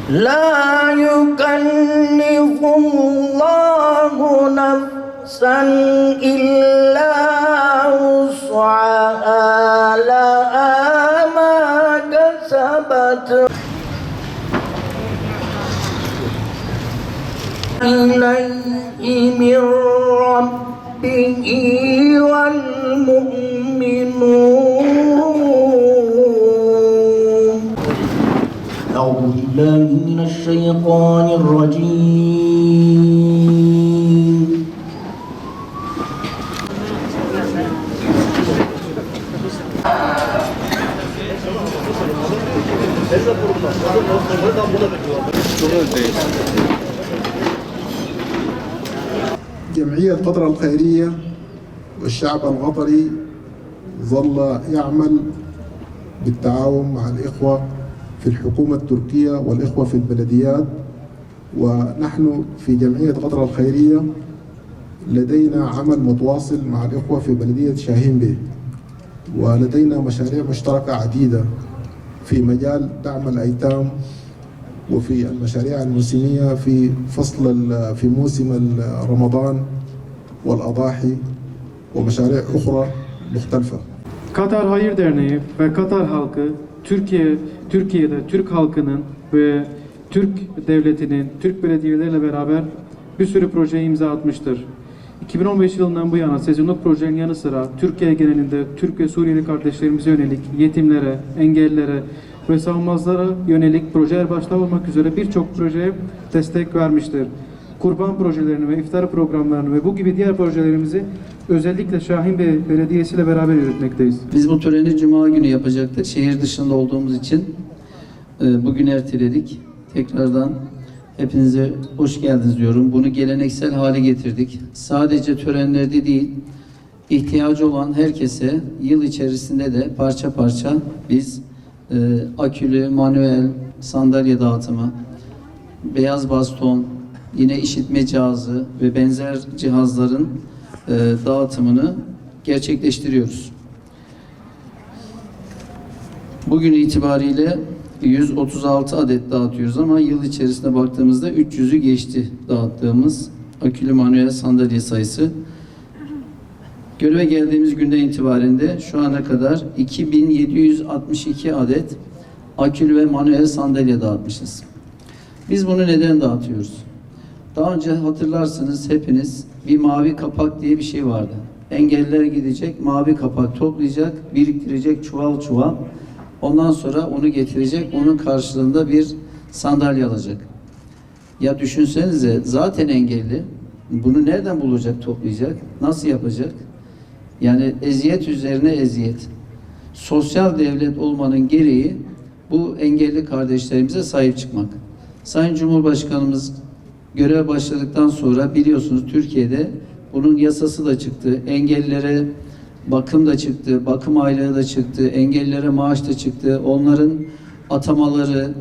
لا يكلف الله نفسا إلا وسعها لها ما كسبت إليه من ربه والمؤمنون. أعوذ بالله من الشيطان الرجيم. جمعية قطر الخيرية والشعب القطري ظل يعمل بالتعاون مع الإخوة في الحكومة التركية والإخوة في البلديات، ونحن في جمعية قطر الخيرية لدينا عمل متواصل مع الإخوة في بلدية شاهين بيه، ولدينا مشاريع مشتركة عديدة في مجال دعم الأيتام وفي المشاريع الموسمية في في موسم رمضان والأضاحي ومشاريع أخرى مختلفة. Katar Hayır Derneği ve Katar halkı Türkiye'de Türk halkının ve Türk devletinin, Türk belediyeleriyle beraber bir sürü projeye imza atmıştır. 2015 yılından bu yana sezonluk projenin yanı sıra Türkiye genelinde Türk ve Suriyeli kardeşlerimize yönelik yetimlere, engellilere ve savunmazlara yönelik projeler başta olmak üzere birçok projeye destek vermiştir. Kurban projelerini ve iftar programlarını ve bu gibi diğer projelerimizi özellikle Şahinbey Belediyesi ile beraber yürütmekteyiz. Biz bu töreni Cuma günü yapacaktık. Şehir dışında olduğumuz için bugün erteledik. Tekrardan hepinize hoş geldiniz diyorum. Bunu geleneksel hale getirdik. Sadece törenlerde değil, ihtiyacı olan herkese yıl içerisinde de parça parça biz akülü, manuel sandalye dağıtımı, beyaz baston, yine işitme cihazı ve benzer cihazların dağıtımını gerçekleştiriyoruz. Bugün itibariyle 136 adet dağıtıyoruz ama yıl içerisinde baktığımızda 300'ü geçti dağıttığımız akülü manuel sandalye sayısı. Göreve geldiğimiz günden itibaren de şu ana kadar 2762 adet akülü ve manuel sandalye dağıtmışız. Biz bunu neden dağıtıyoruz? Daha önce hatırlarsınız hepiniz, bir mavi kapak diye bir şey vardı. Engelliler gidecek, mavi kapak toplayacak, biriktirecek çuval çuval. Ondan sonra onu getirecek, onun karşılığında bir sandalye alacak. Ya düşünsenize, zaten engelli, bunu nereden bulacak, toplayacak, nasıl yapacak? Yani eziyet üzerine eziyet. Sosyal devlet olmanın gereği bu engelli kardeşlerimize sahip çıkmak. Sayın Cumhurbaşkanımız göreve başladıktan sonra biliyorsunuz Türkiye'de bunun yasası da çıktı. Engellilere bakım da çıktı, bakım aylığı da çıktı, engellilere maaş da çıktı. Onların atamaları,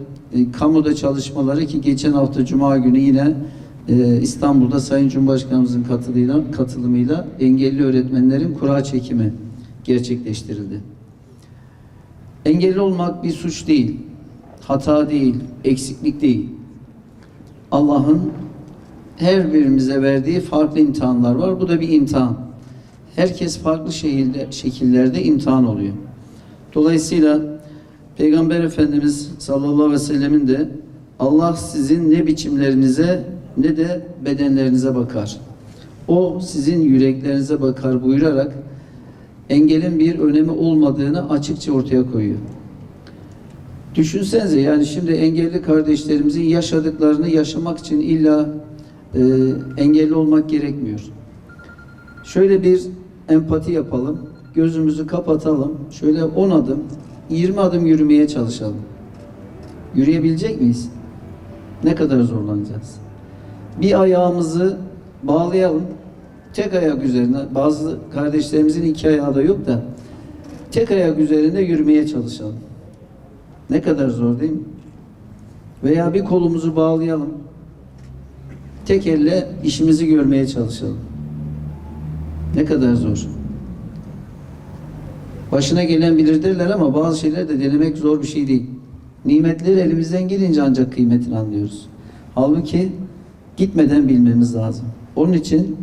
kamuda çalışmaları ki geçen hafta Cuma günü yine İstanbul'da Sayın Cumhurbaşkanımızın katılımıyla engelli öğretmenlerin kura çekimi gerçekleştirildi. Engelli olmak bir suç değil, hata değil, eksiklik değil. Allah'ın her birimize verdiği farklı imtihanlar var. Bu da bir imtihan. Herkes farklı şekillerde imtihan oluyor. Dolayısıyla Peygamber Efendimiz sallallahu aleyhi ve sellemin de Allah sizin ne biçimlerinize ne de bedenlerinize bakar. O sizin yüreklerinize bakar buyurarak engelin bir önemi olmadığını açıkça ortaya koyuyor. Düşünsenize yani şimdi engelli kardeşlerimizin yaşadıklarını yaşamak için illa engelli olmak gerekmiyor. Şöyle bir empati yapalım. Gözümüzü kapatalım. Şöyle 10 adım, 20 adım yürümeye çalışalım. Yürüyebilecek miyiz? Ne kadar zorlanacağız? Bir ayağımızı bağlayalım. Tek ayak üzerine, bazı kardeşlerimizin iki ayağı da yok da tek ayak üzerinde yürümeye çalışalım. Ne kadar zor değil mi? Veya bir kolumuzu bağlayalım. Tek elle işimizi görmeye çalışalım. Ne kadar zor. Başına gelen bilir derler ama bazı şeyler de denemek zor bir şey değil. Nimetleri elimizden gelince ancak kıymetini anlıyoruz. Halbuki gitmeden bilmemiz lazım. Onun için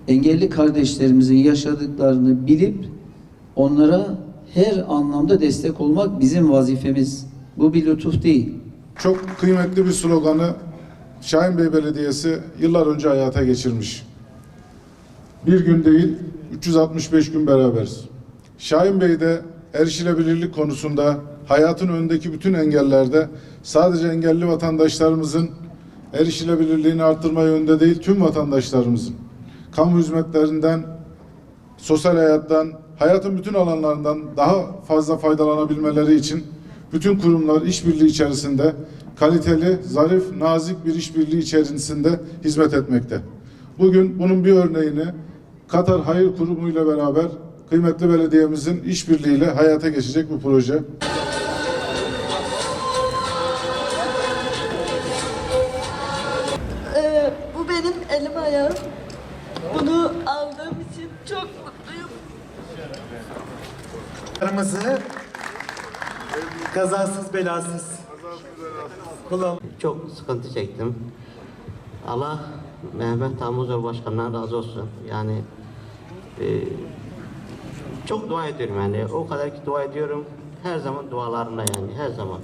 engelli kardeşlerimizin yaşadıklarını bilip onlara her anlamda destek olmak bizim vazifemiz. Bu bir lütuf değil. Çok kıymetli bir sloganı Şahinbey Belediyesi yıllar önce hayata geçirmiş. Bir gün değil, 365 gün beraberiz. Şahinbey'de erişilebilirlik konusunda hayatın önündeki bütün engellerde sadece engelli vatandaşlarımızın erişilebilirliğini arttırma yönünde değil, tüm vatandaşlarımızın kamu hizmetlerinden, sosyal hayattan, hayatın bütün alanlarından daha fazla faydalanabilmeleri için bütün kurumlar işbirliği içerisinde kaliteli, zarif, nazik bir işbirliği içerisinde hizmet etmekte. Bugün bunun bir örneğini Katar Hayır Kurumu ile beraber kıymetli belediyemizin işbirliğiyle hayata geçecek bu proje. Bu benim elim ayağım. Bunu aldığım için çok mutluyum. Kazasız belasız kullan. Çok sıkıntı çektim. Allah Mehmet Tamuzor Başkan'dan razı olsun. Yani çok dua ediyorum yani. O kadar ki dua ediyorum. Her zaman dualarında yani. Her zaman.